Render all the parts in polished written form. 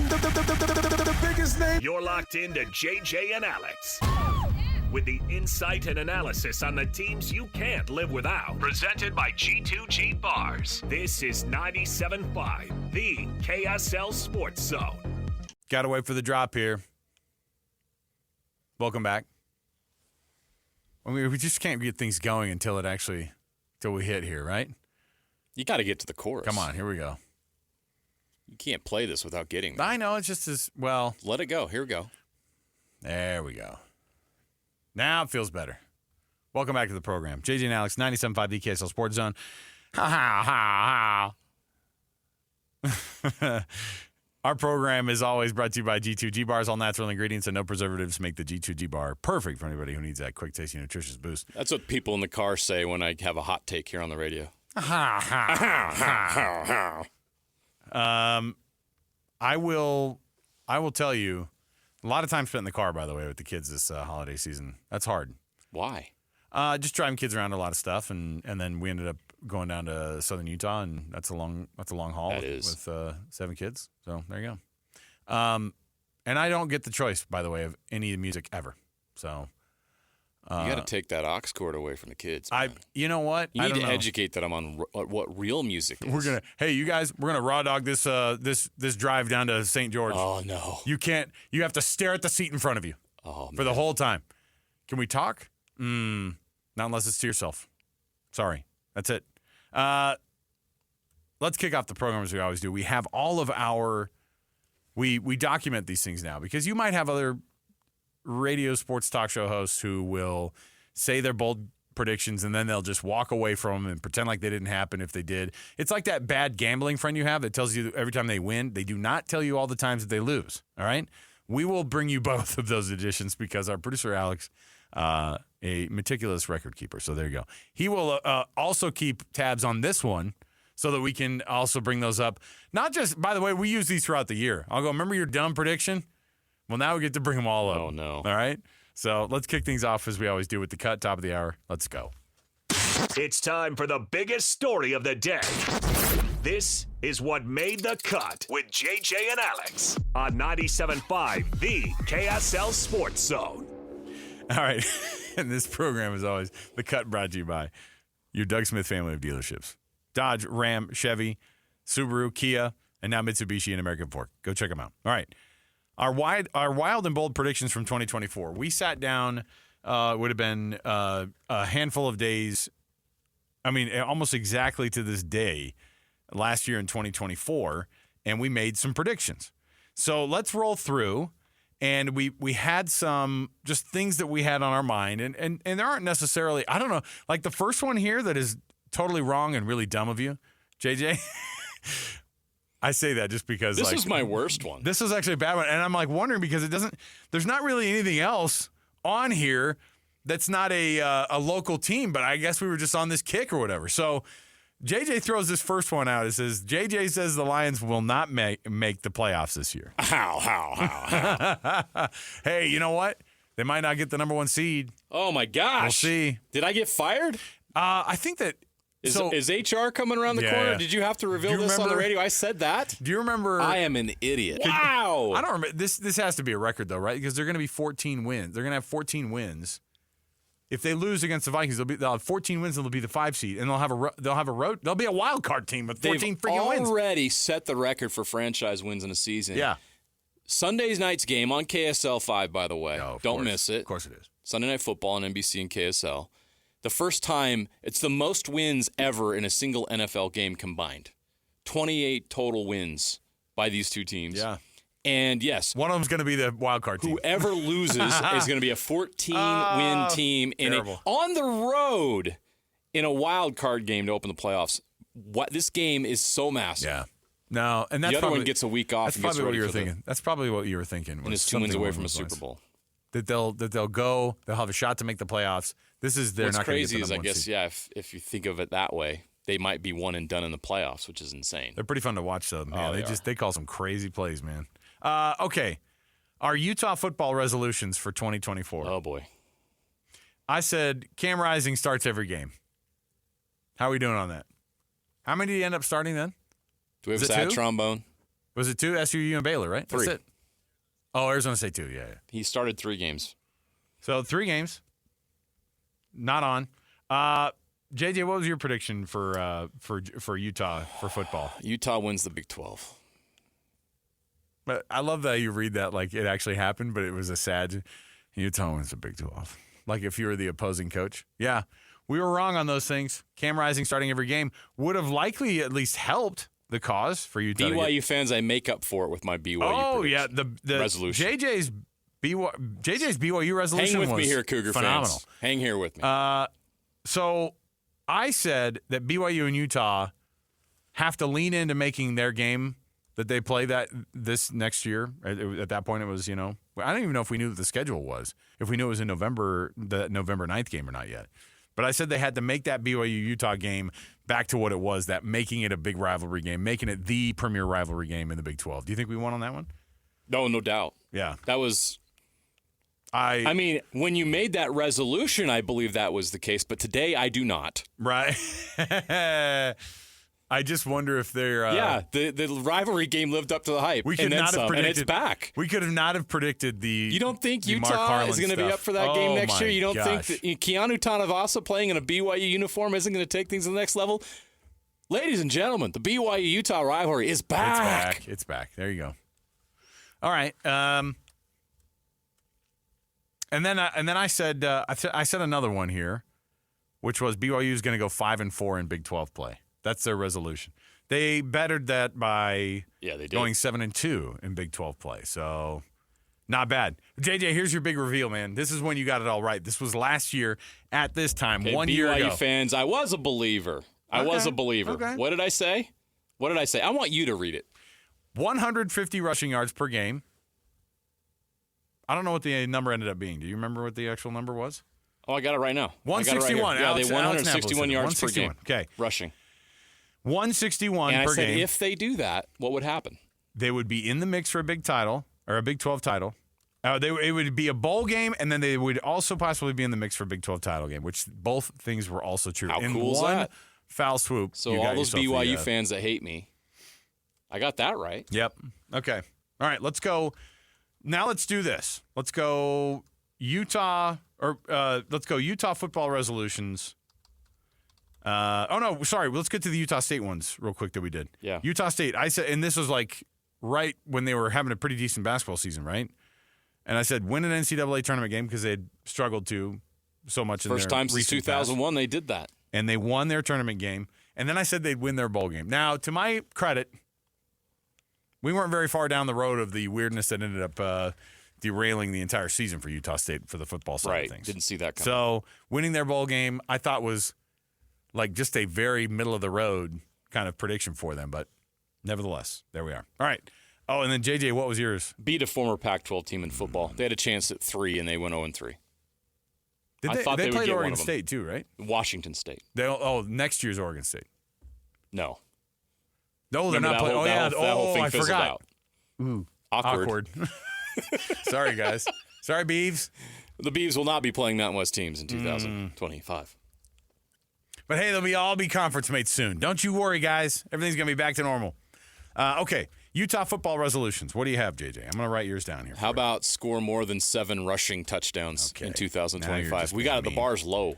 The biggest name. You're locked into JJ and Alex. With the insight and analysis on the teams you can't live without. Presented by G2G Bars. This is 97.5, the KSL Sports Zone. Gotta wait for the drop here. Welcome back. I mean, we just can't get things going until we hit here, right? You got to get to the chorus. Come on, here we go. You can't play this without getting there. I know, it's just as well. Let it go. Here we go. There we go. Now it feels better. Welcome back to the program. JJ and Alex, 97.5 the KSL Sports Zone. Ha ha ha ha. Our program is always brought to you by G2G Bars. All natural ingredients and no preservatives make the G2G Bar perfect for anybody who needs that quick, tasty, nutritious boost. That's what people in the car say when I have a hot take here on the radio. I will tell you, a lot of time spent in the car, by the way, with the kids this holiday season. That's hard. Why? Just driving kids around a lot of stuff, and then we ended up going down to southern Utah, and that's a long haul with 7 kids. So there you go. And I don't get the choice, by the way, of any music ever. So you got to take that aux cord away from the kids. Man. You know what? You need to educate them on what real music is. Hey, you guys, we're gonna raw dog this this drive down to St. George. Oh no! You can't. You have to stare at the seat in front of you. For the whole time. Can we talk? Not unless it's to yourself. Sorry. That's it. Let's kick off the program as we always do. We have all of our we document these things now because you might have other radio sports talk show hosts who will say their bold predictions and then they'll just walk away from them and pretend like they didn't happen if they did. It's like that bad gambling friend you have that tells you every time they win. They do not tell you all the times that they lose. All right? We will bring you both of those editions because our producer, Alex, a meticulous record keeper. So there you go. He will also keep tabs on this one so that we can also bring those up. Not just, by the way, we use these throughout the year. I'll go, remember your dumb prediction? Well, now we get to bring them all up. Oh, no. All right? So let's kick things off as we always do with the cut, top of the hour. Let's go. It's time for the biggest story of the day. This is what made the cut with JJ and Alex on 97.5, the KSL Sports Zone. All right. And this program is always the cut brought to you by your Doug Smith family of dealerships. Dodge, Ram, Chevy, Subaru, Kia, and now Mitsubishi and American Fork. Go check them out. All right. Our wild and bold predictions from 2024. We sat down, would have been a handful of days, I mean, almost exactly to this day, last year in 2024, and we made some predictions. So let's roll through, and we had some just things that we had on our mind, and there aren't necessarily, I don't know, like the first one here that is totally wrong and really dumb of you, JJ. I say that just because this is my worst one. This is actually a bad one, and I'm like wondering because there's not really anything else on here that's not a local team, but I guess we were just on this kick or whatever. So JJ throws this first one out. It says, JJ says the Lions will not make the playoffs this year. How? Hey, you know what? They might not get the number 1 seed. Oh, my gosh. We'll see. Did I get fired? I think that... Is HR coming around the corner? Did you have to reveal this on the radio? I said that. Do you remember? I am an idiot. Wow. I don't remember. This has to be a record, though, right? Because they're going to be 14 wins. They're going to have 14 wins. If they lose against the Vikings, they'll have 14 wins and they'll be the 5 seed, and they'll be a wild card team with 14 freaking wins. They've already set the record for franchise wins in a season. Yeah. Sunday's night's game on KSL 5, by the way. Don't miss it. Of course it is. Sunday Night Football on NBC and KSL. The first time, it's the most wins ever in a single NFL game combined. 28 total wins by these two teams. Yeah. And yes, one of them's going to be the wild card team. Whoever loses is going to be a 14-win team on the road in a wild card game to open the playoffs. This game is so massive. Yeah. No, and that's the other one gets a week off. That's probably what you were thinking. That's probably what you were thinking. And it's 2 wins away from a Super Bowl. That they'll go. They'll have a shot to make the playoffs. This is they're What's not going to get the crazy is number I 1 guess seed. if you think of it that way, they might be one and done in the playoffs, which is insane. They're pretty fun to watch, though. Man. Oh, they call some crazy plays, man. Okay, our Utah football resolutions for 2024. Oh boy, I said Cam Rising starts every game. How are we doing on that? How many do you end up starting then? Do we have a sad trombone? Was it 2? SUU and Baylor, right? 3. That's it. Oh, Arizona State 2. Yeah. He started 3 games. So 3 games. Not on. JJ, what was your prediction for Utah for football? Utah wins the Big 12. But I love that you read that like it actually happened, but it was a sad Utah wins the Big 12. Like if you were the opposing coach. Yeah, we were wrong on those things. Cam Rising starting every game would have likely at least helped the cause for Utah. BYU fans, I make up for it with my BYU yeah, the resolution. JJ's BYU resolution Hang with was me here, Cougar phenomenal. fans. Hang here with me. So I said that BYU and Utah have to lean into making their game that they play this next year. At that point, it was, I don't even know if we knew what the schedule was, if we knew it was in November, the November 9th game or not yet. But I said they had to make that BYU-Utah game back to what it was, that making it a big rivalry game, making it the premier rivalry game in the Big 12. Do you think we won on that one? No doubt. Yeah. That was... I mean, when you made that resolution, I believe that was the case, but today I do not. Right. I just wonder if they're... the rivalry game lived up to the hype. We could not have predicted... And it's back. We could have not have predicted the... You don't think Utah is going to be up for that game next year? You don't think that Keanu Tanavasa playing in a BYU uniform isn't going to take things to the next level? Ladies and gentlemen, the BYU-Utah rivalry is back. It's back. There you go. All right. And then I said another one here, which was BYU is going to go 5-4 in Big 12 play. That's their resolution. They bettered that by going 7-2 in Big 12 play. So not bad. JJ, here's your big reveal, man. This is when you got it all right. This was last year at this time, 1 year ago. BYU fans, I was a believer. I was a believer. Okay. What did I say? I want you to read it. 150 rushing yards per game. I don't know what the number ended up being. Do you remember what the actual number was? Oh, I got it right now. 161. They 161 yards per game. Okay. Rushing. 161 and per I said, game. if they do that, what would happen? They would be in the mix for a big title or a Big 12 title. It would be a bowl game, and then they would also possibly be in the mix for a Big 12 title game, which both things were also true. How in cool is one that? Foul swoop. So all those BYU fans that hate me, I got that right. Yep. Okay. All right. Let's go. Now let's do this. Let's go Utah football resolutions. Let's get to the Utah State ones real quick that we did. Yeah. Utah State. I said, and this was like right when they were having a pretty decent basketball season, right? And I said, win an NCAA tournament game because they had struggled to so much in their First time since 2001 they did that. And they won their tournament game. And then I said they'd win their bowl game. Now, to my credit, we weren't very far down the road of the weirdness that ended up derailing the entire season for Utah State for the football side of things. Didn't see that coming. So winning their bowl game, I thought was like just a very middle of the road kind of prediction for them. But nevertheless, there we are. All right. Oh, and then JJ, what was yours? Beat a former Pac-12 team in football. They had a chance at 3, and they went 0-3. They played Oregon State too, right? Washington State. Next year's Oregon State. No. No, they're not playing. That whole thing I forgot. out. Ooh, Awkward. Sorry, guys. Sorry, Beavs. The Beavs will not be playing Mountain West teams in 2025. But hey, they'll all be conference mates soon. Don't you worry, guys. Everything's going to be back to normal. Okay, Utah football resolutions. What do you have, JJ? I'm going to write yours down here. How about score more than 7 rushing touchdowns in 2025? We got the bar's low.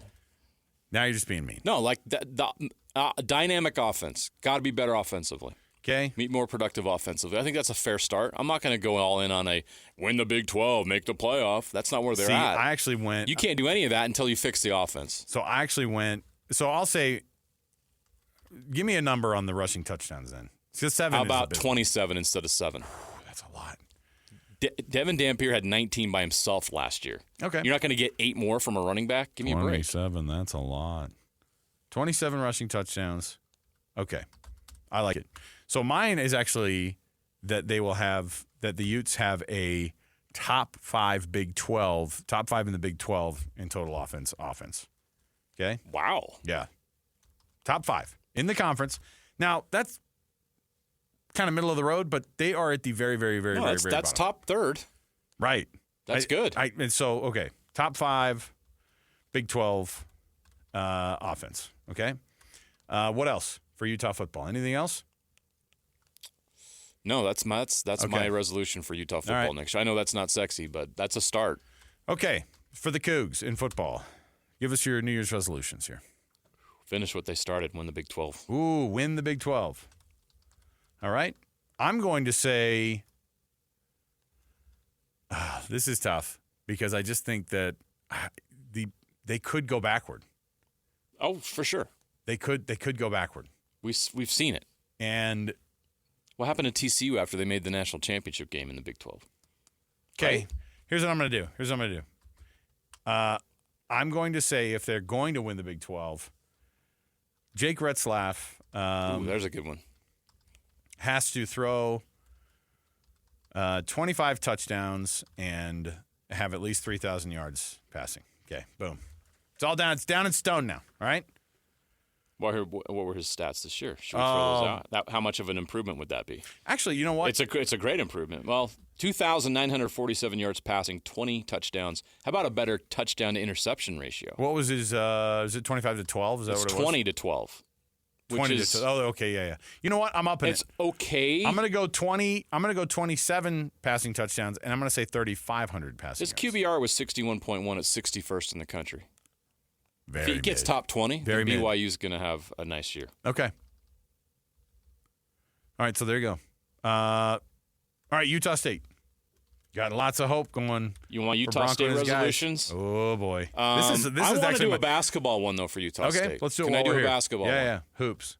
Now you're just being mean. No, like dynamic offense. Got to be better offensively. Okay. Be more productive offensively. I think that's a fair start. I'm not going to go all in on a win the Big 12, make the playoff. That's not where they're at. I actually went. You can't do any of that until you fix the offense. So I actually went. So I'll say, give me a number on the rushing touchdowns then. Because 7 How about 27 instead of 7? That's a lot. Devin Dampier had 19 by himself last year. Okay. You're not going to get 8 more from a running back? Give me a break. 27, that's a lot. 27 rushing touchdowns. Okay. I like it. So mine is actually that the Utes have a top 5 in the Big 12 in total offense. Okay? Wow. Yeah. Top 5 in the conference. Now, that's kind of middle of the road, but they are at the very, very, very, very, very that's bottom. top third. Right. That's good. And so, okay, top 5 Big 12 offense. Okay. What else for Utah football? Anything else? No, that's my resolution for Utah football next year. I know that's not sexy, but that's a start. Okay, for the Cougs in football, give us your New Year's resolutions here. Finish what they started, win the Big 12. Ooh, win the Big 12. All right. I'm going to say this is tough because I just think that they could go backward. Oh, for sure. They could go backward. We've seen it. And what happened to TCU after they made the national championship game in the Big 12? Okay, right? Here's what I'm going to do. I'm going to say if they're going to win the Big 12, Jake Retzlaff there's a good one. Has to throw 25 touchdowns and have at least 3,000 yards passing. Okay, boom. It's all down. It's down in stone now, all right? What were his stats this year? Should we throw those out? How much of an improvement would that be? Actually, you know what? It's a great improvement. Well, 2,947 yards passing, 20 touchdowns. How about a better touchdown to interception ratio? What was his? Is it 25 to 12? Is that what it was? 20 to 12. 20 to 12. Oh, okay, yeah. You know what? I'm up in it. It's okay. I'm gonna go 20. I'm gonna go 27 passing touchdowns, and I'm gonna say 3,500 passing. His QBR was 61.1 at 61st in the country. Very if he gets top 20, Very then BYU's going to have a nice year. Okay. All right, so there you go. All right, Utah State. Got lots of hope going. You want Utah State resolutions? Guys. Oh, boy. I want to do a basketball one, though, for Utah State. Okay, let's do it. Can I do a basketball one? Yeah. Hoops.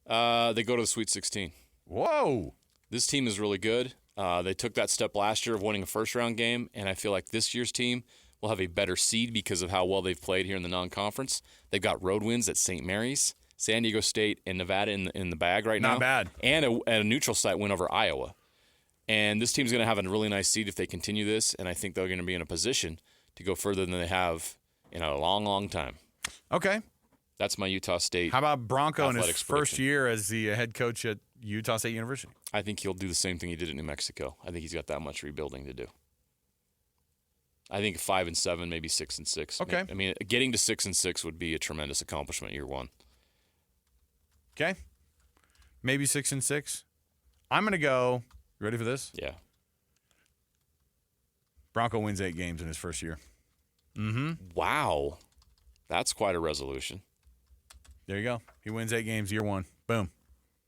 They go to the Sweet 16. Whoa. This team is really good. They took that step last year of winning a first-round game, and I feel like this year's team will have a better seed because of how well they've played here in the non-conference. They've got road wins at St. Mary's, San Diego State, and Nevada in the bag right now. Not bad. And a neutral site win over Iowa. And this team's going to have a really nice seed if they continue this, and I think they're going to be in a position to go further than they have in a long, long time. Okay. That's my Utah State. How about Bronco in his prediction. first year as the head coach at Utah State University? I think he'll do the same thing he did at New Mexico. I think he's got that much rebuilding to do. I think 5-7, maybe 6-6. Okay. I mean, getting to 6-6 would be a tremendous accomplishment year one. Okay. Maybe 6-6. I'm going to go. You ready for this? Yeah. Bronco wins 8 games in his first year. Mm-hmm. Wow. That's quite a resolution. There you go. He wins 8 games year one. Boom.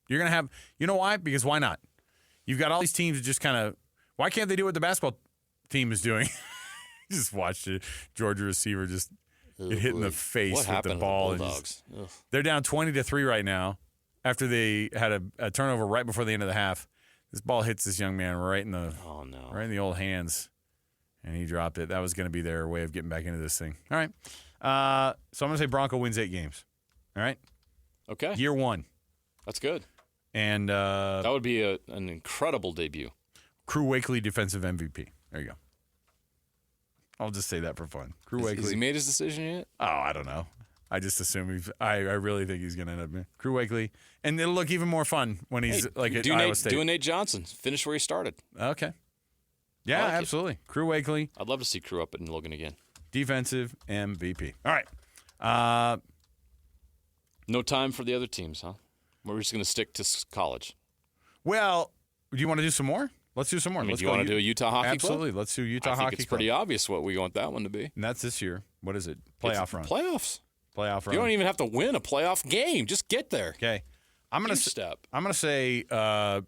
You're going to have, you know why? Because why not? You've got all these teams that just kind of, why can't they do what the basketball team is doing? Just watched it. Georgia receiver just get hit in the face with the ball. To the Bulldogs? They're down 20-3 right now after they had a turnover right before the end of the half. This ball hits this young man right in the right in the old hands, and he dropped it. That was going to be their way of getting back into this thing. All right. So I'm going to say Bronco wins 8 games. All right. Okay. Year one. That's good. And that would be an incredible debut. Crew Wakely defensive MVP. There you go. I'll just say that for fun. Crew Wakely. Has he made his decision yet? Oh, I don't know. I just assume I really think he's going to end up Crew Wakely. And it'll look even more fun when he's at Iowa State. Do a Nate Johnson. Finish where he started. Okay. Yeah, like absolutely. Crew Wakely. I'd love to see Crew up in Logan again. Defensive MVP. All right. No time for the other teams, huh? We're just going to stick to college. Well, do you want to do some more? Let's do some more. I mean, Let's do you want to do a Utah Hockey Absolutely. Club? Let's do Utah Hockey Club. Club. It's pretty obvious what we want that one to be. And that's this year. What is it? Playoff run. Playoffs. Playoff run. You don't even have to win a playoff game. Just get there. Okay. I'm going to say I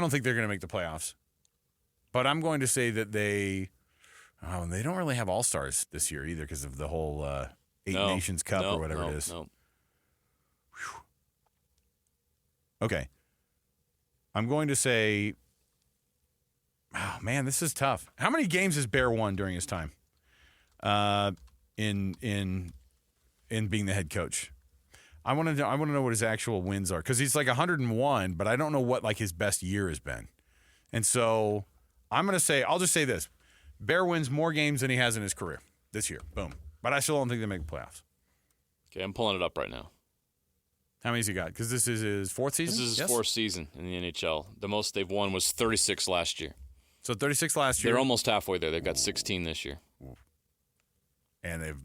don't think they're going to make the playoffs. But I'm going to say that they don't really have all-stars this year either because of the whole Eight Nations Cup or whatever it is. No. Okay. I'm going to say, oh, man, this is tough. How many games has Bear won during his time in being the head coach? I want to know what his actual wins are because he's like 101, but I don't know what like his best year has been. And so I'm going to say, I'll just say this. Bear wins more games than he has in his career this year. Boom. But I still don't think they make the playoffs. Okay, I'm pulling it up right now. How many's he got? Because this is his fourth season? This is his fourth season in the NHL. The most they've won was 36 last year. So 36 last year. They're almost halfway there. They've got 16 this year. And they've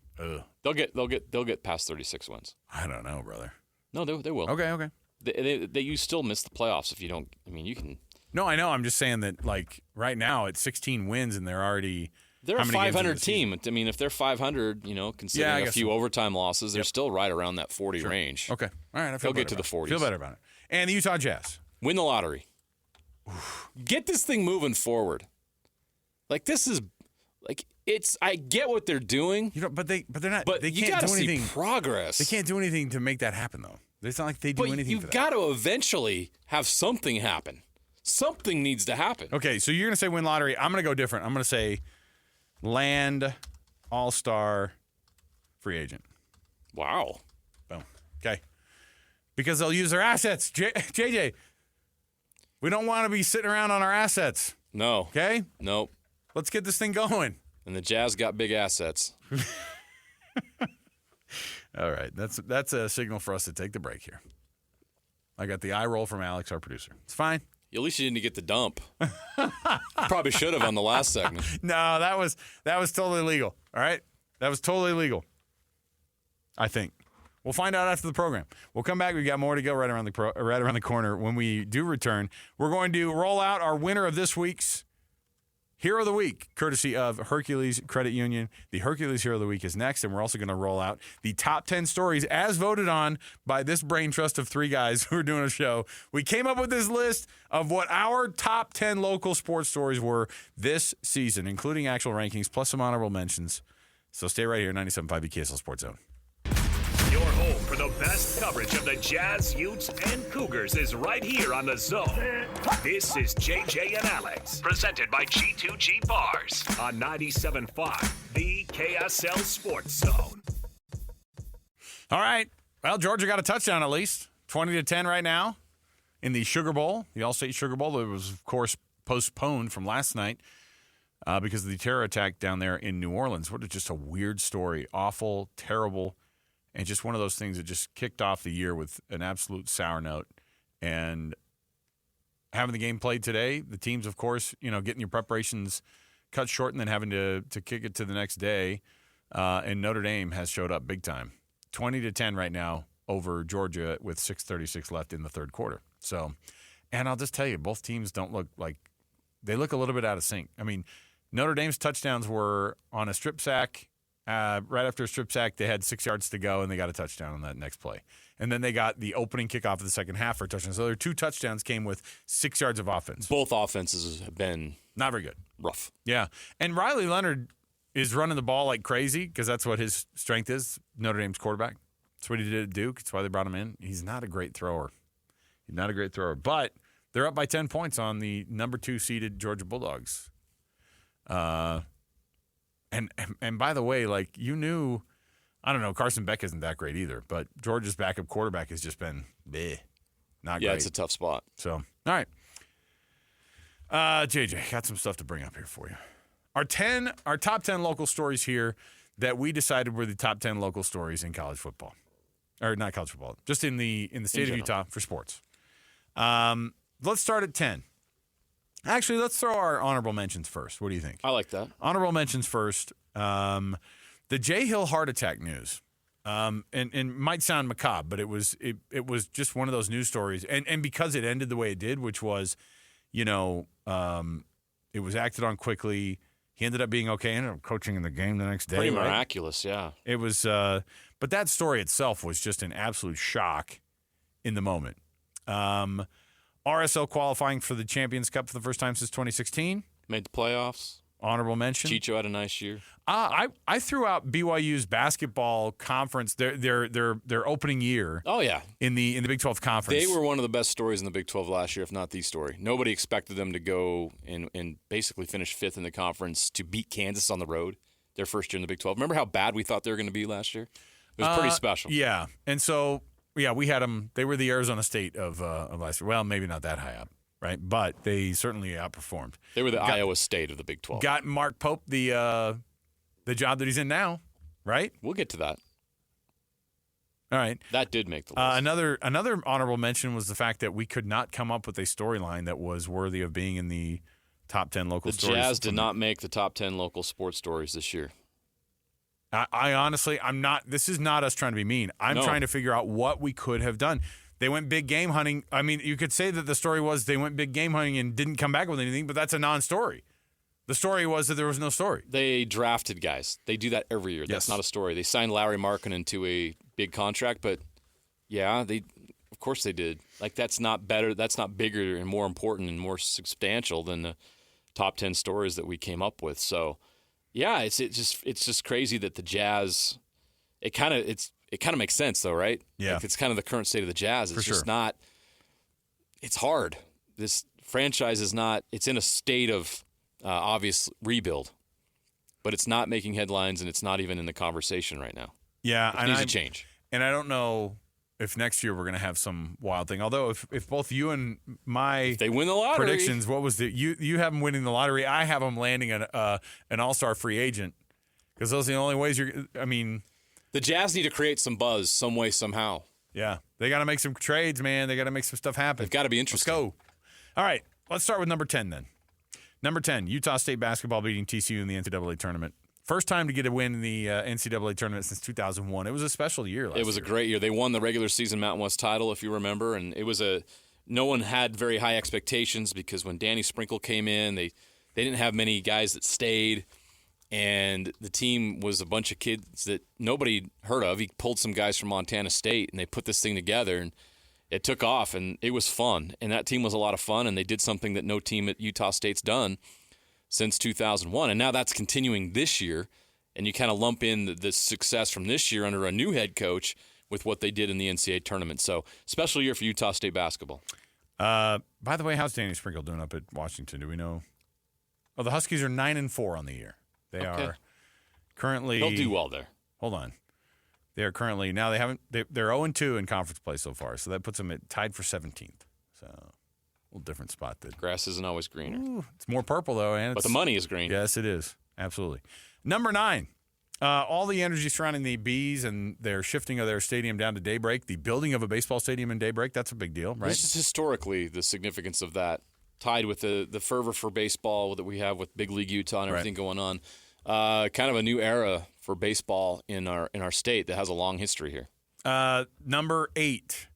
They'll get past 36 wins. I don't know, brother. No, they will. Okay. You still miss the playoffs if you don't. I mean, you can. No, I know. I'm just saying that, like, right now it's 16 wins and they're already. They're how a many games into 500 the season? team. I mean, if they're 500, considering a few overtime losses, they're still right around that 40 range. Okay. All right. I feel They'll get to the 40s. Feel better about it. And the Utah Jazz. Win the lottery. Get this thing moving forward. Like, this is like it's. I get what they're doing. But they're not. But they you can't got to do anything. see progress. They can't do anything to make that happen, though. It's not like they do anything. You've got to eventually have something happen. Something needs to happen. Okay, so you're going to say win lottery. I'm going to go different. I'm going to say land all-star free agent. Wow. Boom. Okay. Because they'll use their assets. JJ, we don't want to be sitting around on our assets. No. Okay? Nope. Let's get this thing going. And the Jazz got big assets. All right. That's a signal for us to take the break here. I got the eye roll from Alex, our producer. It's fine. At least you didn't get the dump. Probably should have on the last segment. No, that was totally legal. All right? That was totally legal. I think. We'll find out after the program. We'll come back. We've got more to go right around the corner. When we do return, we're going to roll out our winner of this week's Hero of the Week, courtesy of Hercules Credit Union. The Hercules Hero of the Week is next, and we're also going to roll out the top 10 stories as voted on by this brain trust of three guys who are doing a show. We came up with this list of what our top 10 local sports stories were this season, including actual rankings, plus some honorable mentions. So stay right here, 97.5 KSL Sports Zone. Your home for the best coverage of the Jazz, Utes, and Cougars is right here on The Zone. This is JJ and Alex, presented by G2G Bars on 97.5, the KSL Sports Zone. All right. Well, Georgia got a touchdown at least. 20-10 right now in the Sugar Bowl, the All-State Sugar Bowl. That was, of course, postponed from last night because of the terror attack down there in New Orleans. What just a weird story. Awful, terrible. And just one of those things that just kicked off the year with an absolute sour note. And having the game played today, the teams, of course, getting your preparations cut short and then having to kick it to the next day. And Notre Dame has showed up big time. 20-10 right now over Georgia with 6:36 left in the third quarter. So, and I'll just tell you, both teams don't look like – they look a little bit out of sync. I mean, Notre Dame's touchdowns were on a strip sack. Right after a strip sack, they had 6 yards to go, and they got a touchdown on that next play. And then they got the opening kickoff of the second half for a touchdown. So their 2 touchdowns came with 6 yards of offense. Both offenses have been not very good. Rough. Yeah. And Riley Leonard is running the ball like crazy because that's what his strength is, Notre Dame's quarterback. That's what he did at Duke. That's why they brought him in. He's not a great thrower. But they're up by 10 points on the number 2 seeded Georgia Bulldogs. And by the way, like I don't know, Carson Beck isn't that great either, but Georgia's backup quarterback has just been not great. Yeah, it's a tough spot. So, all right. JJ, got some stuff to bring up here for you. Our top 10 local stories here that we decided were the top 10 local stories in college football. Or not college football, just in the state of Utah for sports. Let's start at 10. Actually, let's throw our honorable mentions first. What do you think? I like that. Honorable mentions first. The Jay Hill heart attack news. And might sound macabre, but it was just one of those news stories. And because it ended the way it did, which was, it was acted on quickly. He ended up being okay. Ended up coaching in the game the next day. Pretty miraculous, yeah. It was, but that story itself was just an absolute shock in the moment. RSL qualifying for the Champions Cup for the first time since 2016. Made the playoffs. Honorable mention. Chicho had a nice year. I threw out BYU's basketball conference, their opening year. Oh yeah, in the Big 12 conference. They were one of the best stories in the Big 12 last year, if not the story. Nobody expected them to go and basically finish 5th in the conference to beat Kansas on the road their first year in the Big 12. Remember how bad we thought they were going to be last year? It was pretty special. Yeah, and so we had them. They were the Arizona State of last year. Well, maybe not that high up. Right, but they certainly outperformed. They were the Iowa State of the Big 12. Got Mark Pope the job that he's in now, right? We'll get to that. All right. That did make the list. Another honorable mention was the fact that we could not come up with a storyline that was worthy of being in the top 10 local stories. The Jazz did not make the top 10 local sports stories this year. I honestly, I'm not. This is not us trying to be mean. I'm trying to figure out what we could have done. They went big game hunting. I mean, you could say that the story was they went big game hunting and didn't come back with anything, but that's a non-story. The story was that there was no story. They drafted guys. They do that every year. That's not a story. They signed Larry Markkinen to a big contract, but yeah, of course they did. Like, that's not better. That's not bigger and more important and more substantial than the top 10 stories that we came up with. So, yeah, it's just crazy that the Jazz. It kind of makes sense though, right? Yeah, like, it's kind of the current state of the Jazz. It's just not. It's hard. This franchise is not. It's in a state of obvious rebuild, but it's not making headlines and it's not even in the conversation right now. Yeah, it needs to change. And I don't know if next year we're going to have some wild thing. Although if both you and if they win the lottery predictions, what was you have them winning the lottery? I have them landing an all-star free agent because those are the only ways the Jazz need to create some buzz some way, somehow. Yeah, they got to make some trades, man. They got to make some stuff happen. They've got to be interesting. Let's go. All right, let's start with number 10 then. Number 10, Utah State basketball beating TCU in the NCAA tournament. First time to get a win in the NCAA tournament since 2001. It was a special year last year. It was a great year. They won the regular season Mountain West title, if you remember, and it was no one had very high expectations because when Danny Sprinkle came in, they didn't have many guys that stayed, and the team was a bunch of kids that nobody heard of. He pulled some guys from Montana State, and they put this thing together, and it took off, and it was fun. And that team was a lot of fun, and they did something that no team at Utah State's done since 2001. And now that's continuing this year, and you kind of lump in the success from this year under a new head coach with what they did in the NCAA tournament. So, special year for Utah State basketball. By the way, how's Danny Sprinkle doing up at Washington? Do we know? Oh, the Huskies are 9-4 on the year. They are currently. They'll do well there. Hold on. They are currently now. They're 0-2 in conference play so far, so that puts them tied for 17th. So a little different spot there. Grass isn't always greener. Ooh, it's more purple though, and but the money is green. Yes, it is absolutely. Number 9. All the energy surrounding the Bees and their shifting of their stadium down to Daybreak, the building of a baseball stadium in Daybreak, that's a big deal, right? This is historically the significance of that, tied with the fervor for baseball that we have with Big League Utah and everything going on. Kind of a new era for baseball in our state that has a long history here. Number 8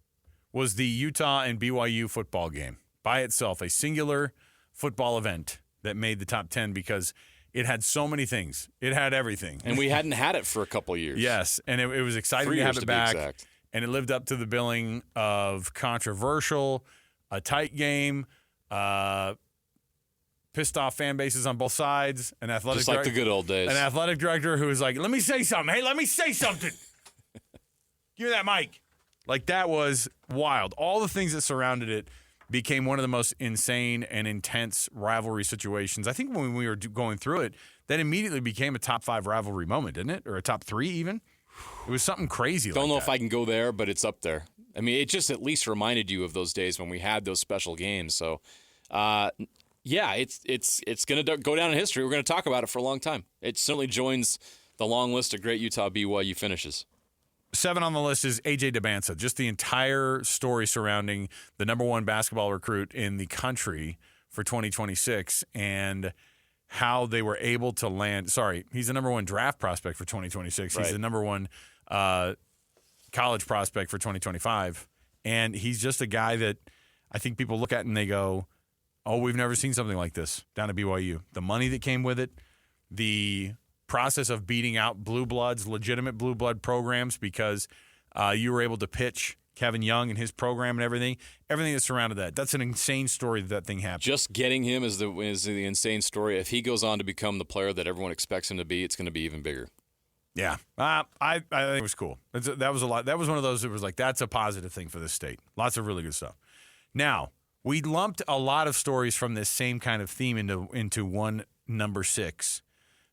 was the Utah and BYU football game. By itself, a singular football event that made the top 10 because it had so many things. It had everything. And we hadn't had it for a couple years. Yes, and it was exciting 3 to have years it to be back. exact. And it lived up to the billing of controversial, a tight game, pissed off fan bases on both sides, an athletic just like the good old days. An athletic director who was like, let me say something. Hey, let me say something. Give me that mic. Like, that was wild. All the things that surrounded it became one of the most insane and intense rivalry situations. I think when we were going through it, that immediately became a top 5 rivalry moment, didn't it? Or a top 3 even? It was something crazy like that. Don't know if I can go there, but it's up there. I mean, it just at least reminded you of those days when we had those special games. So, yeah, it's going to go down in history. We're going to talk about it for a long time. It certainly joins the long list of great Utah BYU finishes. 7 on the list is A.J. Debansa. Just the entire story surrounding the number 1 basketball recruit in the country for 2026 and how they were able to land. Sorry, he's the number 1 draft prospect for 2026. Right. He's the number 1 college prospect for 2025. And he's just a guy that I think people look at and they go, oh, we've never seen something like this down at BYU. The money that came with it, the process of beating out blue bloods, legitimate blue blood programs because you were able to pitch Kevin Young and his program and everything that surrounded that. That's an insane story that thing happened. Just getting him is the insane story. If he goes on to become the player that everyone expects him to be, it's going to be even bigger. Yeah, I think it was cool. That was a lot. That was one of those that was like, that's a positive thing for this state. Lots of really good stuff. Now, we lumped a lot of stories from this same kind of theme into one number 6.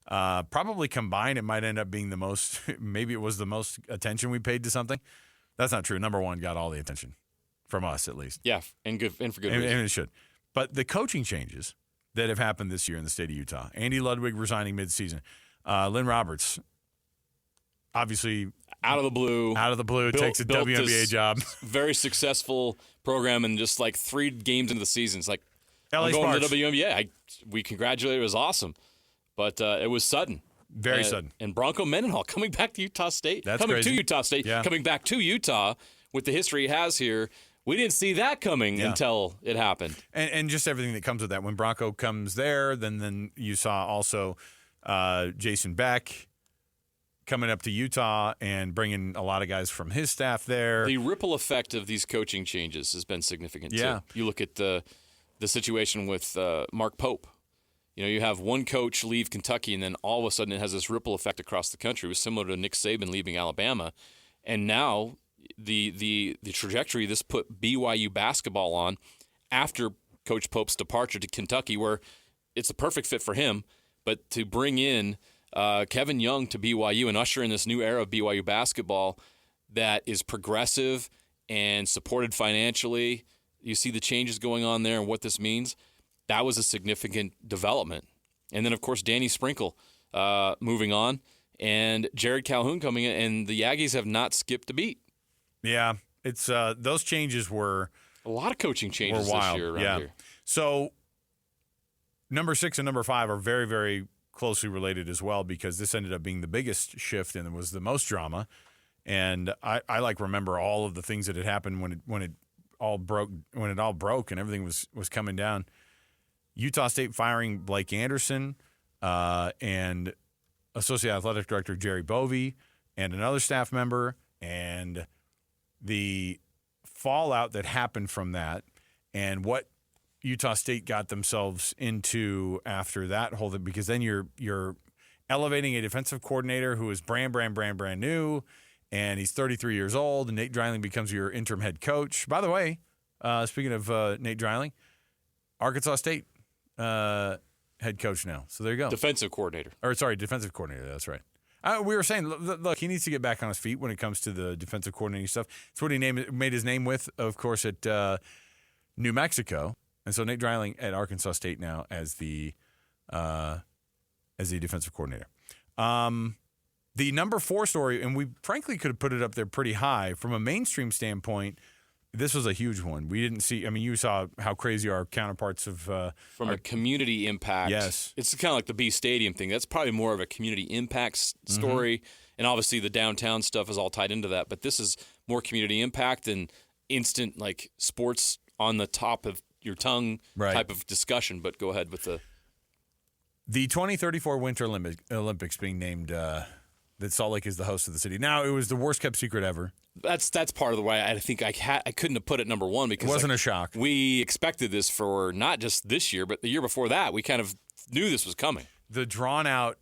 Probably combined, it might end up being the most, maybe it was the most attention we paid to something. That's not true. Number 1 got all the attention from us, at least. Yeah, and for good reason. And it should. But the coaching changes that have happened this year in the state of Utah. Andy Ludwig resigning midseason. Lynn Roberts, obviously out of the blue, takes a WNBA job. Very successful program, and just like 3 games into the season, it's like, LA I'm going Sparks. to WNBA. We congratulate her. It was awesome. But it was sudden. Very sudden. And Bronco Mendenhall coming back to Utah State. That's coming crazy. to Utah State. Yeah. Coming back to Utah with the history he has here. We didn't see that coming until it happened. And just everything that comes with that. When Bronco comes there, then you saw also Jason Beck coming up to Utah and bringing a lot of guys from his staff there. The ripple effect of these coaching changes has been significant, Yeah. too. You look at the situation with Mark Pope. You know, you have one coach leave Kentucky, and then all of a sudden it has this ripple effect across the country. It was similar to Nick Saban leaving Alabama. And now the trajectory this put BYU basketball on after Coach Pope's departure to Kentucky, where it's a perfect fit for him, but to bring in Kevin Young to BYU and usher in this new era of BYU basketball that is progressive and supported financially. You see the changes going on there and what this means. That was a significant development. And then, of course, Danny Sprinkle moving on and Jared Calhoun coming in, and the Aggies have not skipped a beat. Yeah, it's those changes were a lot of coaching changes wild. this year around here. So number 6 and number 5 are very, very closely related as well, because this ended up being the biggest shift and it was the most drama. And I remember all of the things that had happened when it all broke and everything was coming down. Utah State firing Blake Anderson and Associate Athletic Director Jerry Bovee and another staff member, and the fallout that happened from that and what Utah State got themselves into after that whole thing, because then you're elevating a defensive coordinator who is brand new, and he's 33 years old, and Nate Dreiling becomes your interim head coach. By the way, speaking of Nate Dreiling, Arkansas State head coach now. So there you go. Defensive coordinator. Defensive coordinator. That's right. We were saying, look, he needs to get back on his feet when it comes to the defensive coordinating stuff. It's what he made his name with, of course, at New Mexico. And so Nate Dreiling at Arkansas State now as the defensive coordinator. The number 4 story, and we frankly could have put it up there pretty high from a mainstream standpoint. This was a huge one. We didn't see. I mean, you saw how crazy our counterparts of from a community impact. Yes, it's kind of like the B Stadium thing. That's probably more of a community impact story, and obviously the downtown stuff is all tied into that. But this is more community impact and instant, like, sports on the top of your tongue type of discussion. But go ahead with the 2034 Winter Olympics being named. That Salt Lake is the host of the city. Now, it was the worst kept secret ever. That's part of the way I think I couldn't have put it number 1 because it wasn't a shock. We expected this for not just this year, but the year before that. We kind of knew this was coming. The drawn out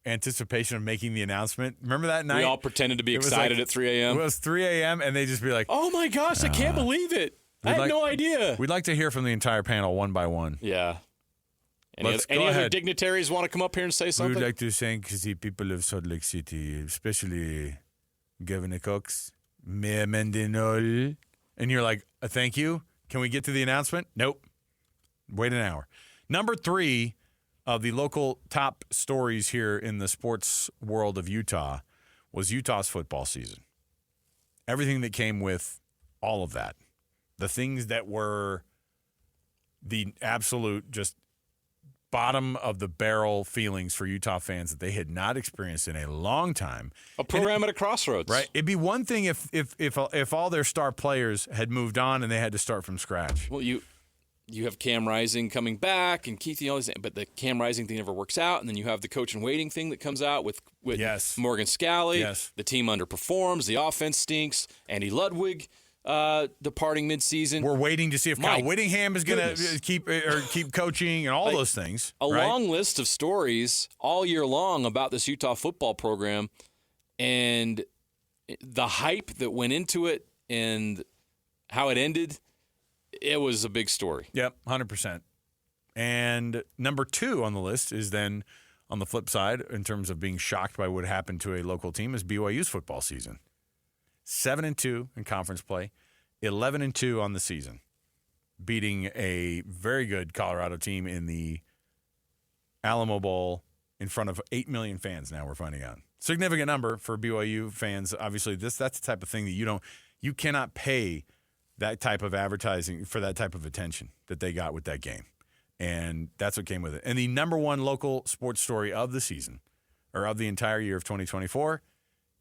anticipation of making the announcement. Remember that night? We all pretended to be excited at 3 a.m. It was 3 a.m. and they just be like, "Oh my gosh, I can't believe it! I had no idea." We'd like to hear from the entire panel one by one. Yeah. Any other dignitaries want to come up here and say something? We would like to thank the people of Salt Lake City, especially Governor Cox, Mayor Mendenhall. And you're like, thank you. Can we get to the announcement? Nope. Wait an hour. Number 3 of the local top stories here in the sports world of Utah was Utah's football season. Everything that came with all of that. The things that were the absolute just bottom of the barrel feelings for Utah fans that they had not experienced in a long time. A program at a crossroads. Right. It'd be one thing if all their star players had moved on and they had to start from scratch. Well, you have Cam Rising coming back and Keith, but the Cam Rising thing never works out, and then you have the coach in waiting thing that comes out with yes. Morgan Scalley. Yes. The team underperforms, the offense stinks, Andy Ludwig departing midseason. We're waiting to see if Kyle Whittingham is going to keep coaching and all those things. A long list of stories all year long about this Utah football program and the hype that went into it and how it ended. It was a big story. Yep, 100%. And number 2 on the list is then on the flip side in terms of being shocked by what happened to a local team is BYU's football season. 7-2 in conference play, 11-2 on the season, beating a very good Colorado team in the Alamo Bowl in front of 8 million fans. Now we're finding out significant number for BYU fans. Obviously, that's the type of thing that you cannot pay that type of advertising for that type of attention that they got with that game, and that's what came with it. And the number 1 local sports story of the season or of the entire year of 2024,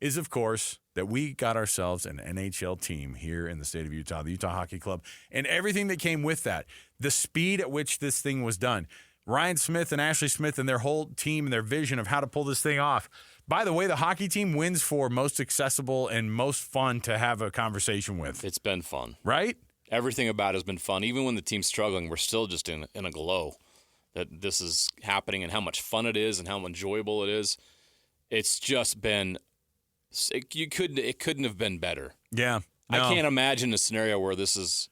is, of course, that we got ourselves an NHL team here in the state of Utah, the Utah Hockey Club, and everything that came with that. The speed at which this thing was done. Ryan Smith and Ashley Smith and their whole team and their vision of how to pull this thing off. By the way, the hockey team wins for most accessible and most fun to have a conversation with. It's been fun. Right? Everything about it has been fun. Even when the team's struggling, we're still just in a glow that this is happening and how much fun it is and how enjoyable it is. It's just been it couldn't have been better. Yeah. No. I can't imagine a scenario where this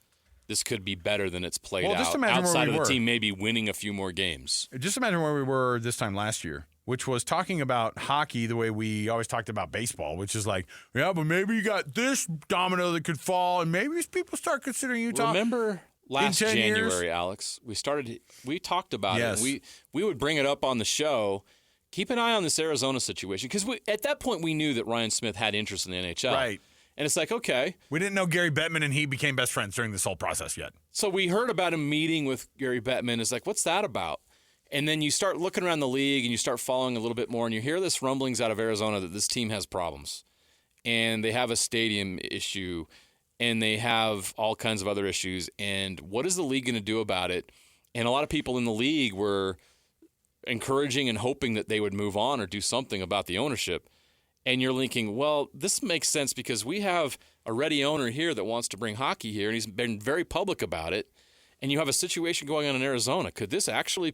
could be better than it's played out. Just imagine outside where we of the were. team maybe winning a few more games. Just imagine where we were this time last year, which was talking about hockey the way we always talked about baseball, which is like, yeah, but maybe you got this domino that could fall, and maybe people start considering Utah. Remember last in 10 January, years? Alex, we talked about Yes. it. We would bring it up on the show. Keep an eye on this Arizona situation because at that point we knew that Ryan Smith had interest in the NHL. Right. And it's like, okay. We didn't know Gary Bettman and he became best friends during this whole process yet. So we heard about him meeting with Gary Bettman. It's like, what's that about? And then you start looking around the league and you start following a little bit more and you hear this rumblings out of Arizona that this team has problems. And they have a stadium issue and they have all kinds of other issues. And what is the league going to do about it? And a lot of people in the league were encouraging and hoping that they would move on or do something about the ownership. And you're thinking, well, this makes sense because we have a ready owner here that wants to bring hockey here, and he's been very public about it. And you have a situation going on in Arizona. Could this actually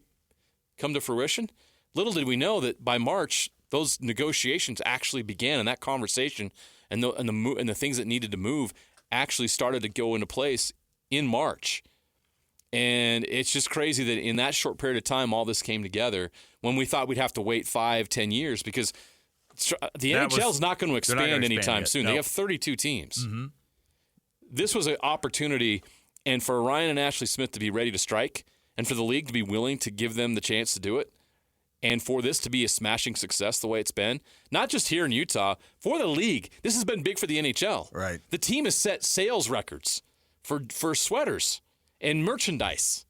come to fruition? Little did we know that by March, those negotiations actually began, and that conversation and the things that needed to move actually started to go into place in March. And it's just crazy that in that short period of time, all this came together when we thought we'd have to wait 5-10 years because the NHL is not going to expand anytime soon. They have 32 teams. Mm-hmm. This was an opportunity, and for Ryan and Ashley Smith to be ready to strike and for the league to be willing to give them the chance to do it and for this to be a smashing success the way it's been, not just here in Utah, for the league. This has been big for the NHL. Right. The team has set sales records for sweaters and merchandise.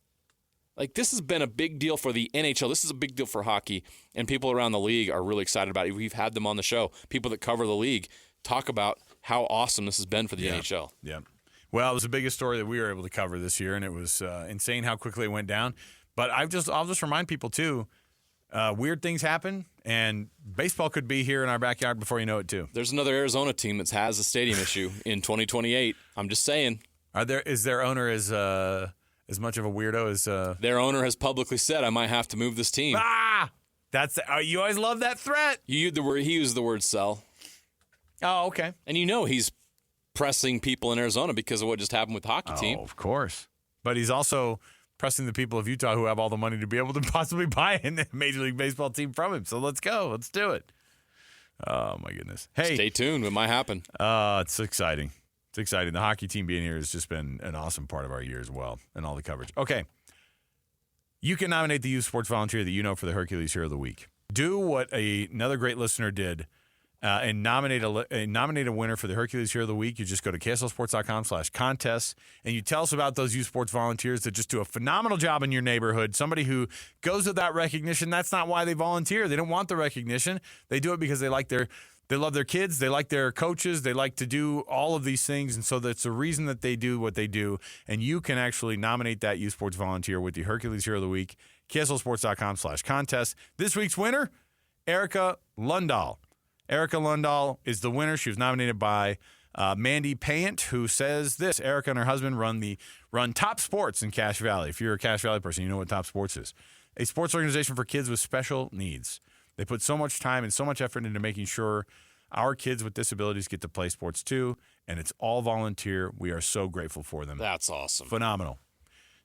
Like, this has been a big deal for the NHL. This is a big deal for hockey, and people around the league are really excited about it. We've had them on the show. People that cover the league talk about how awesome this has been for the NHL. Yeah. Well, it was the biggest story that we were able to cover this year, and it was insane how quickly it went down. But I'll just remind people, too, weird things happen, and baseball could be here in our backyard before you know it, too. There's another Arizona team that has a stadium issue in 2028. I'm just saying. Is their owner as much of a weirdo as their owner has publicly said, I might have to move this team. You always love that threat. He used the word sell. Oh, okay. And he's pressing people in Arizona because of what just happened with the hockey team. Oh, of course. But he's also pressing the people of Utah who have all the money to be able to possibly buy a Major League Baseball team from him. So let's go. Let's do it. Oh, my goodness. Hey. Stay tuned. It might happen. It's exciting. It's exciting. The hockey team being here has just been an awesome part of our year as well and all the coverage. Okay. You can nominate the youth sports volunteer that you know for the Hercules Hero of the Week. Do what another great listener did and nominate a winner for the Hercules Hero of the Week. You just go to KSLSports.com/contests and you tell us about those youth sports volunteers that just do a phenomenal job in your neighborhood. Somebody who goes without recognition. That's not why they volunteer. They don't want the recognition. They do it because they love their kids. They like their coaches. They like to do all of these things. And so that's the reason that they do what they do. And you can actually nominate that youth sports volunteer with the Hercules Hero of the Week, KSLSports.com/contest. This week's winner, Erica Lundahl. Erica Lundahl is the winner. She was nominated by Mandy Payant, who says this. Erica and her husband run Top Sports in Cache Valley. If you're a Cache Valley person, you know what Top Sports is. A sports organization for kids with special needs. They put so much time and so much effort into making sure our kids with disabilities get to play sports too, and it's all volunteer. We are so grateful for them. That's awesome. Phenomenal.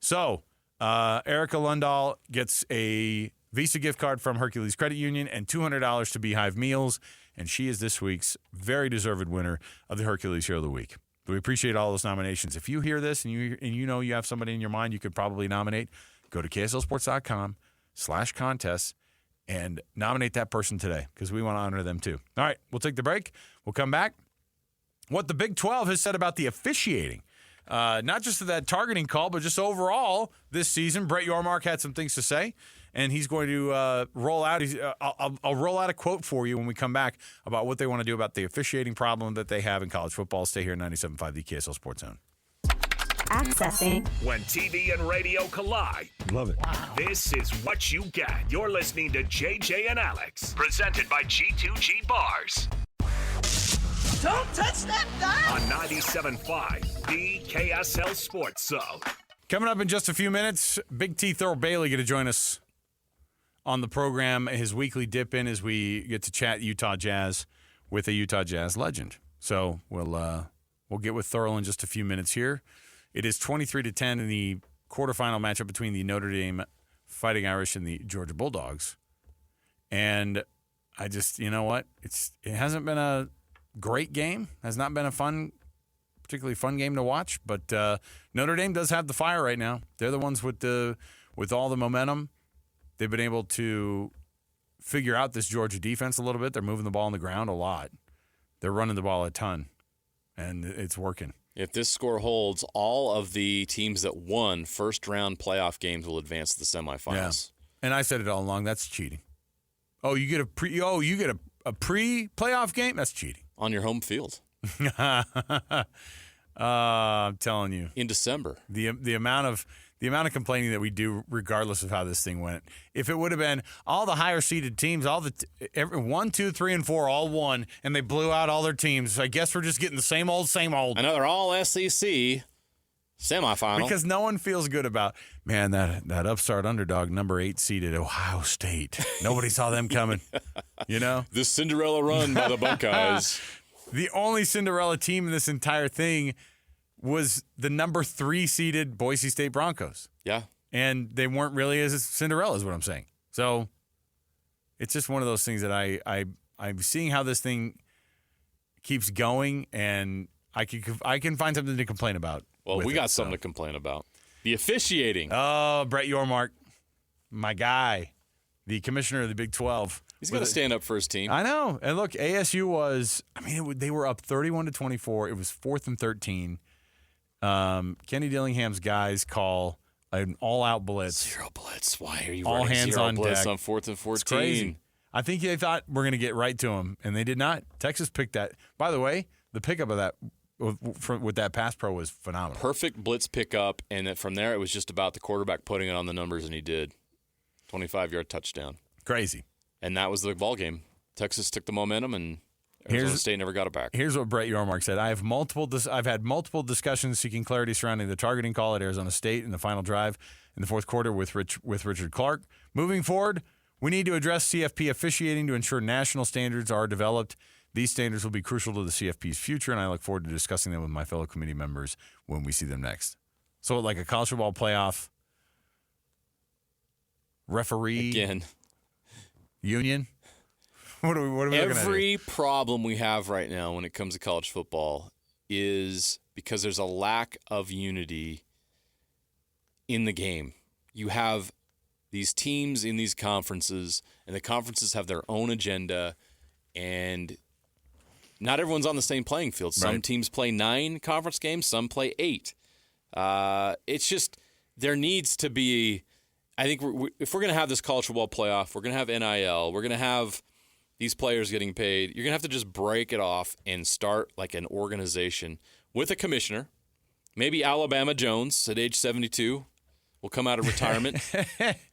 So, Erica Lundahl gets a Visa gift card from Hercules Credit Union and $200 to Beehive Meals, and she is this week's very deserved winner of the Hercules Hero of the Week. We appreciate all those nominations. If you hear this and you know you have somebody in your mind you could probably nominate, go to KSLSports.com/contests and nominate that person today because we want to honor them too. All right, we'll take the break. We'll come back. What the Big 12 has said about the officiating, not just that targeting call, but just overall this season. Brett Yormark had some things to say, and he's going to roll out. I'll roll out a quote for you when we come back about what they want to do about the officiating problem that they have in college football. Stay here, 97.5, the KSL Sports Zone. Accessing. When TV and radio collide. Love it. Wow. This is what you get. You're listening to JJ and Alex, presented by G2G Bars. Don't touch that dial. On 97.5, the KSL Sports Zone. Coming up in just a few minutes, Big T Thurl Bailey going to join us on the program, his weekly dip in as we get to chat Utah Jazz with a Utah Jazz legend. So we'll get with Thurl in just a few minutes here. It is 23-10 in the quarterfinal matchup between the Notre Dame Fighting Irish and the Georgia Bulldogs. And I just, you know what? It hasn't been a great game. Has not been a particularly fun game to watch. But Notre Dame does have the fire right now. They're the ones with all the momentum. They've been able to figure out this Georgia defense a little bit. They're moving the ball on the ground a lot. They're running the ball a ton, and it's working. If this score holds, all of the teams that won first-round playoff games will advance to the semifinals. Yeah. And I said it all along. That's cheating. Oh, you get a pre-playoff game? That's cheating. On your home field. I'm telling you. In December. The amount of complaining that we do, regardless of how this thing went. If it would have been all the higher seeded teams, every 1, 2, 3, and 4 all won, and they blew out all their teams. I guess we're just getting the same old, same old. I know they're all SEC semifinal. Because no one feels good about, man, that upstart underdog, number 8 seeded Ohio State. Nobody saw them coming. You know? The Cinderella run by the Buckeyes. The only Cinderella team in this entire thing was the number 3 seeded Boise State Broncos. Yeah. And they weren't really as Cinderella, is what I'm saying. So it's just one of those things that I'm seeing how this thing keeps going, and I can find something to complain about. Well, we got something to complain about. The officiating. Oh, Brett Yormark, my guy, the commissioner of the Big 12. He's got to stand up for his team. I know. And look, ASU was, they were up 31-24. It was 4th and 13. Kenny Dillingham's guys call an all-out blitz. Zero blitz. Why are you all running hands zero on blitz deck on 4th and 14? It's crazy. I think they thought we're going to get right to him, and they did not. Texas picked that. By the way, the pickup of that with that pass pro was phenomenal. Perfect blitz pickup, and then from there it was just about the quarterback putting it on the numbers, and he did. 25-yard touchdown. Crazy. And that was the ball game. Texas took the momentum, and Arizona State never got it back. Here's what Brett Yormark said. I've had multiple discussions seeking clarity surrounding the targeting call at Arizona State in the final drive in the fourth quarter with Richard Clark. Moving forward, we need to address CFP officiating to ensure national standards are developed. These standards will be crucial to the CFP's future, and I look forward to discussing them with my fellow committee members when we see them next. So like a college football playoff referee again union. What are we looking at? Every problem we have right now when it comes to college football is because there's a lack of unity in the game. You have these teams in these conferences, and the conferences have their own agenda, and not everyone's on the same playing field. Some teams play 9 conference games, some play 8. It's just there needs to be, I think if we're going to have this college football playoff, we're going to have NIL, we're going to have these players getting paid, you're going to have to just break it off and start like an organization with a commissioner. Maybe Alabama Jones at age 72 will come out of retirement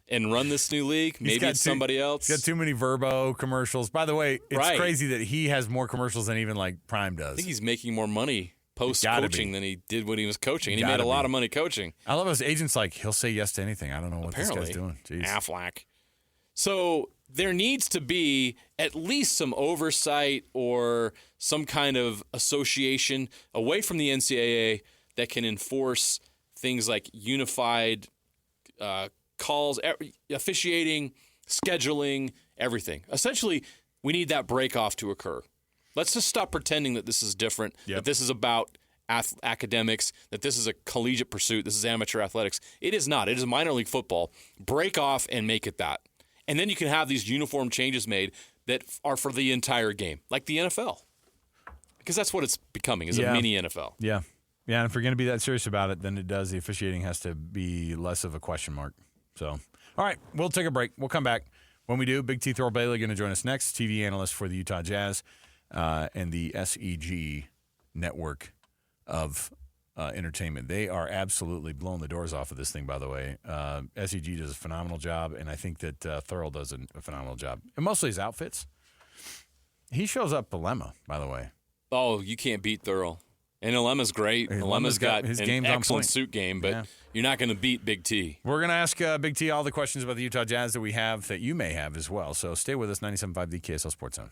and run this new league. Maybe it's somebody else. He's got too many Verbo commercials. By the way, it's crazy that he has more commercials than even like Prime does. I think he's making more money post-coaching than he did when he was coaching. And he made a lot of money coaching. I love his agents like, he'll say yes to anything. I don't know what this guy's doing. Jeez. Aflac. So there needs to be at least some oversight or some kind of association away from the NCAA that can enforce things like unified calls, officiating, scheduling, everything. Essentially, we need that break-off to occur. Let's just stop pretending that this is different, that this is about academics, that this is a collegiate pursuit, this is amateur athletics. It is not. It is minor league football. Break off and make it that. And then you can have these uniform changes made that are for the entire game, like the NFL. Because that's what it's becoming, is a mini NFL. Yeah. Yeah, and if we're going to be that serious about it, then the officiating has to be less of a question mark. So All right, we'll take a break. We'll come back. When we do, Big T Thurl Bailey going to join us next, TV analyst for the Utah Jazz and the SEG network of entertainment. They are absolutely blowing the doors off of this thing, by the way. SEG does a phenomenal job, and I think that Thurl does a phenomenal job. And mostly his outfits. He shows up Dilemma, by the way. Oh, you can't beat Thurl. And Alema's great. Alema's got his an game's on excellent point. suit game, but you're not going to beat Big T. We're going to ask Big T all the questions about the Utah Jazz that we have that you may have as well. So stay with us, 97.5 the KSL Sports Zone.